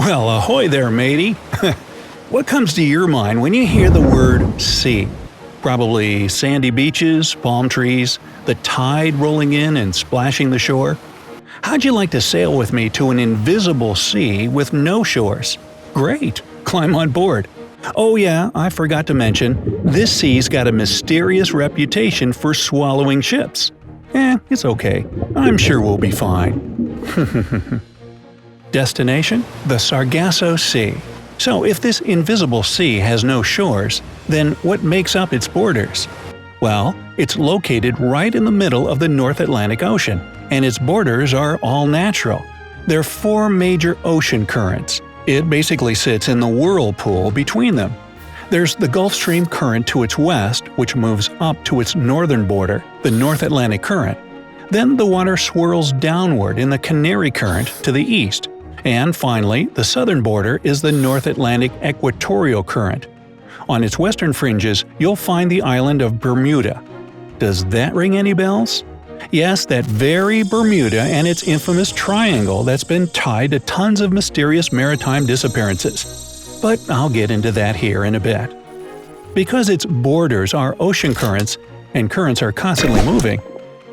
Well, ahoy there, matey! What comes to your mind when you hear the word sea? Probably sandy beaches, palm trees, the tide rolling in and splashing the shore. How'd you like to sail with me to an invisible sea with no shores? Great! Climb on board. Oh yeah, I forgot to mention, this sea's got a mysterious reputation for swallowing ships. It's okay. I'm sure we'll be fine. Destination? The Sargasso Sea. So if this invisible sea has no shores, then what makes up its borders? Well, it's located right in the middle of the North Atlantic Ocean, and its borders are all natural. There are 4 major ocean currents. It basically sits in the whirlpool between them. There's the Gulf Stream current to its west, which moves up to its northern border, the North Atlantic Current. Then the water swirls downward in the Canary Current to the east. And finally, the southern border is the North Atlantic Equatorial Current. On its western fringes, you'll find the island of Bermuda. Does that ring any bells? Yes, that very Bermuda and its infamous triangle that's been tied to tons of mysterious maritime disappearances. But I'll get into that here in a bit. Because its borders are ocean currents, and currents are constantly moving,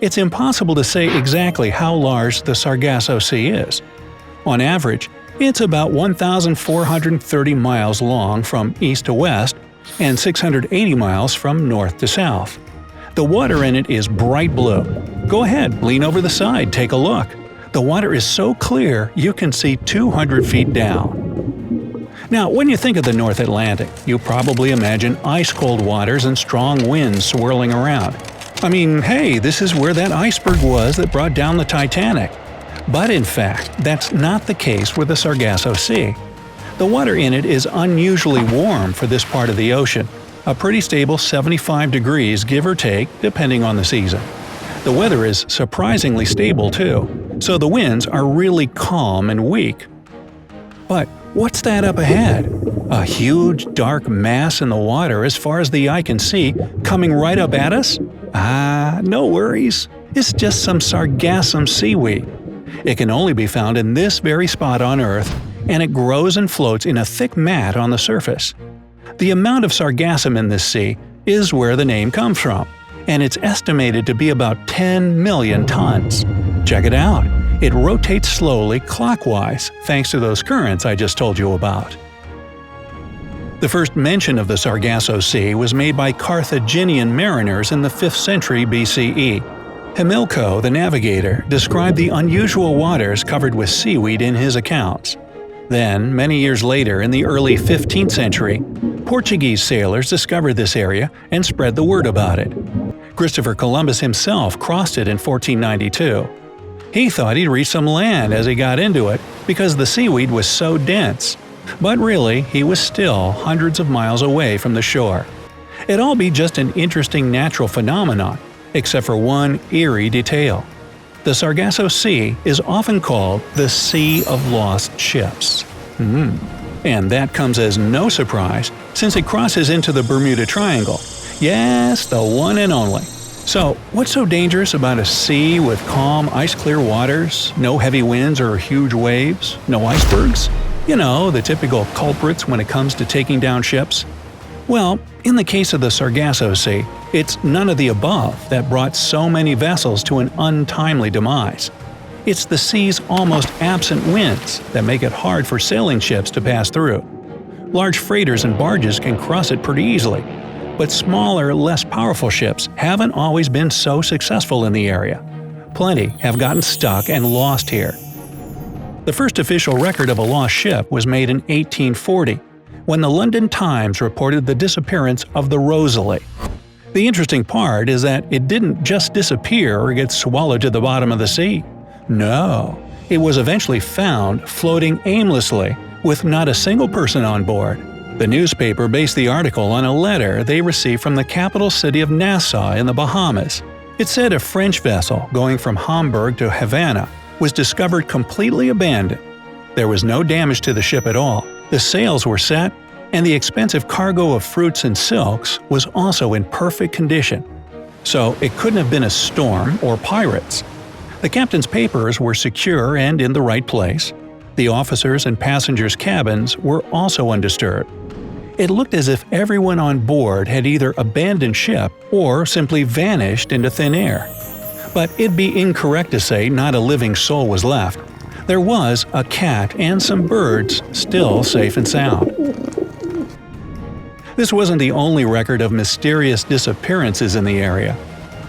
it's impossible to say exactly how large the Sargasso Sea is. On average, it's about 1,430 miles long from east to west and 680 miles from north to south. The water in it is bright blue. Go ahead, lean over the side, take a look. The water is so clear you can see 200 feet down. Now, when you think of the North Atlantic, you probably imagine ice-cold waters and strong winds swirling around. I mean, hey, this is where that iceberg was that brought down the Titanic. But in fact, that's not the case with the Sargasso Sea. The water in it is unusually warm for this part of the ocean, a pretty stable 75 degrees give or take, depending on the season. The weather is surprisingly stable too, so the winds are really calm and weak. But what's that up ahead? A huge dark mass in the water as far as the eye can see, coming right up at us? No worries. It's just some sargassum seaweed. It can only be found in this very spot on Earth, and it grows and floats in a thick mat on the surface. The amount of sargassum in this sea is where the name comes from, and it's estimated to be about 10 million tons. Check it out. It rotates slowly clockwise thanks to those currents I just told you about. The first mention of the Sargasso Sea was made by Carthaginian mariners in the 5th century BCE. Hamilco, the navigator, described the unusual waters covered with seaweed in his accounts. Then, many years later, in the early 15th century, Portuguese sailors discovered this area and spread the word about it. Christopher Columbus himself crossed it in 1492. He thought he'd reach some land as he got into it because the seaweed was so dense. But really, he was still hundreds of miles away from the shore. It'd all be just an interesting natural phenomenon, except for one eerie detail. The Sargasso Sea is often called the Sea of Lost Ships. And that comes as no surprise, since it crosses into the Bermuda Triangle. Yes, the one and only. So, what's so dangerous about a sea with calm, ice-clear waters, no heavy winds or huge waves, no icebergs? You know, the typical culprits when it comes to taking down ships? Well, in the case of the Sargasso Sea, it's none of the above that brought so many vessels to an untimely demise. It's the sea's almost absent winds that make it hard for sailing ships to pass through. Large freighters and barges can cross it pretty easily, but smaller, less powerful ships haven't always been so successful in the area. Plenty have gotten stuck and lost here. The first official record of a lost ship was made in 1840, when the London Times reported the disappearance of the Rosalie. The interesting part is that it didn't just disappear or get swallowed to the bottom of the sea. No, it was eventually found floating aimlessly with not a single person on board. The newspaper based the article on a letter they received from the capital city of Nassau in the Bahamas. It said a French vessel going from Hamburg to Havana was discovered completely abandoned. There was no damage to the ship at all, the sails were set, and the expensive cargo of fruits and silks was also in perfect condition. So it couldn't have been a storm or pirates. The captain's papers were secure and in the right place. The officers' and passengers' cabins were also undisturbed. It looked as if everyone on board had either abandoned ship or simply vanished into thin air. But it'd be incorrect to say not a living soul was left. There was a cat and some birds still safe and sound. This wasn't the only record of mysterious disappearances in the area.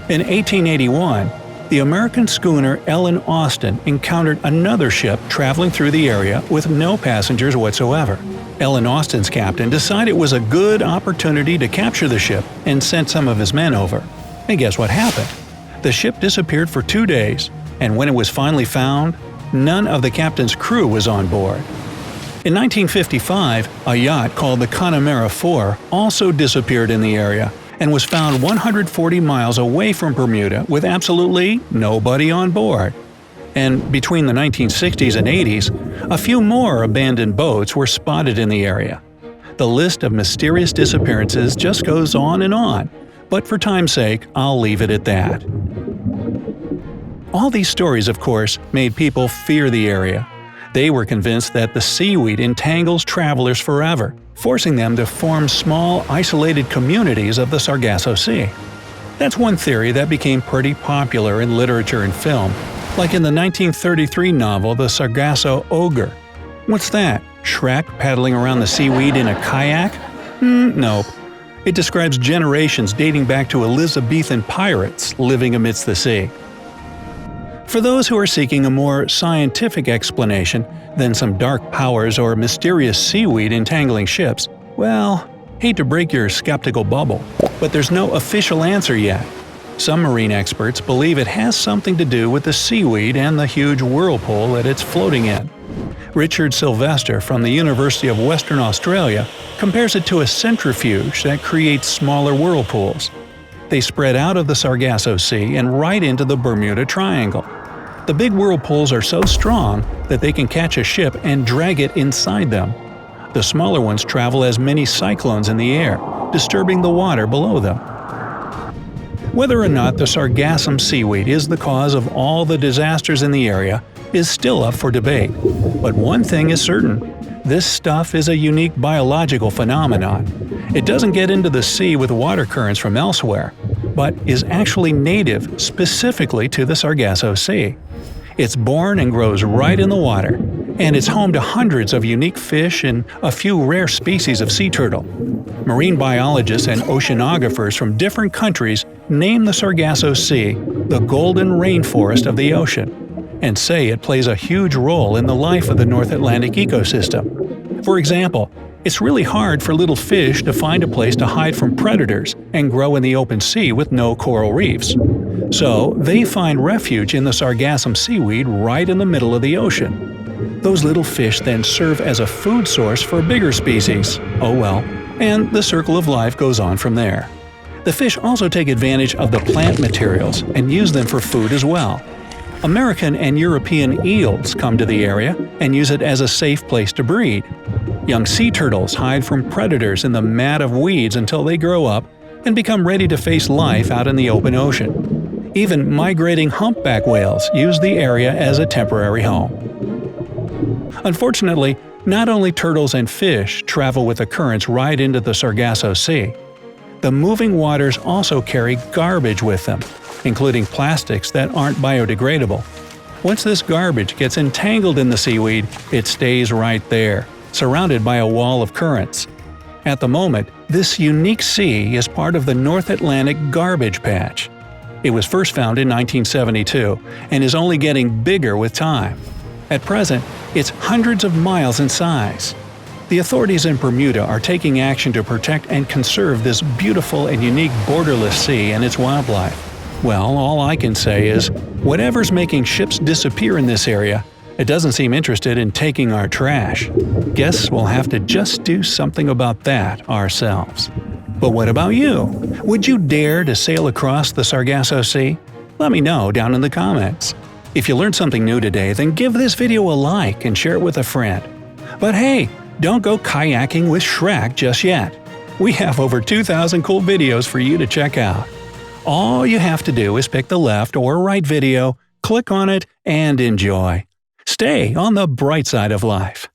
In 1881, the American schooner Ellen Austin encountered another ship traveling through the area with no passengers whatsoever. Ellen Austin's captain decided it was a good opportunity to capture the ship and sent some of his men over. And guess what happened? The ship disappeared for 2 days, and when it was finally found, none of the captain's crew was on board. In 1955, a yacht called the Connemara IV also disappeared in the area and was found 140 miles away from Bermuda with absolutely nobody on board. And between the 1960s and 80s, a few more abandoned boats were spotted in the area. The list of mysterious disappearances just goes on and on, but for time's sake, I'll leave it at that. All these stories, of course, made people fear the area. They were convinced that the seaweed entangles travelers forever, forcing them to form small, isolated communities of the Sargasso Sea. That's one theory that became pretty popular in literature and film, like in the 1933 novel The Sargasso Ogre. What's that? Shrek paddling around the seaweed in a kayak? Nope. It describes generations dating back to Elizabethan pirates living amidst the sea. For those who are seeking a more scientific explanation than some dark powers or mysterious seaweed entangling ships, well, hate to break your skeptical bubble, but there's no official answer yet. Some marine experts believe it has something to do with the seaweed and the huge whirlpool that it's floating in. Richard Sylvester from the University of Western Australia compares it to a centrifuge that creates smaller whirlpools. They spread out of the Sargasso Sea and right into the Bermuda Triangle. The big whirlpools are so strong that they can catch a ship and drag it inside them. The smaller ones travel as mini cyclones in the air, disturbing the water below them. Whether or not the sargassum seaweed is the cause of all the disasters in the area is still up for debate. But one thing is certain: this stuff is a unique biological phenomenon. It doesn't get into the sea with water currents from elsewhere, but is actually native specifically to the Sargasso Sea. It's born and grows right in the water, and it's home to hundreds of unique fish and a few rare species of sea turtle. Marine biologists and oceanographers from different countries name the Sargasso Sea the golden rainforest of the ocean, and say it plays a huge role in the life of the North Atlantic ecosystem. For example, it's really hard for little fish to find a place to hide from predators and grow in the open sea with no coral reefs. So they find refuge in the sargassum seaweed right in the middle of the ocean. Those little fish then serve as a food source for bigger species. Oh well. And the circle of life goes on from there. The fish also take advantage of the plant materials and use them for food as well. American and European eels come to the area and use it as a safe place to breed. Young sea turtles hide from predators in the mat of weeds until they grow up and become ready to face life out in the open ocean. Even migrating humpback whales use the area as a temporary home. Unfortunately, not only turtles and fish travel with the currents right into the Sargasso Sea. The moving waters also carry garbage with them, including plastics that aren't biodegradable. Once this garbage gets entangled in the seaweed, it stays right there, surrounded by a wall of currents. At the moment, this unique sea is part of the North Atlantic Garbage Patch. It was first found in 1972 and is only getting bigger with time. At present, it's hundreds of miles in size. The authorities in Bermuda are taking action to protect and conserve this beautiful and unique borderless sea and its wildlife. Well, all I can say is, whatever's making ships disappear in this area, it doesn't seem interested in taking our trash. Guess we'll have to just do something about that ourselves. But what about you? Would you dare to sail across the Sargasso Sea? Let me know down in the comments. If you learned something new today, then give this video a like and share it with a friend. But hey, don't go kayaking with Shrek just yet. We have over 2,000 cool videos for you to check out. All you have to do is pick the left or right video, click on it, and enjoy. Stay on the bright side of life.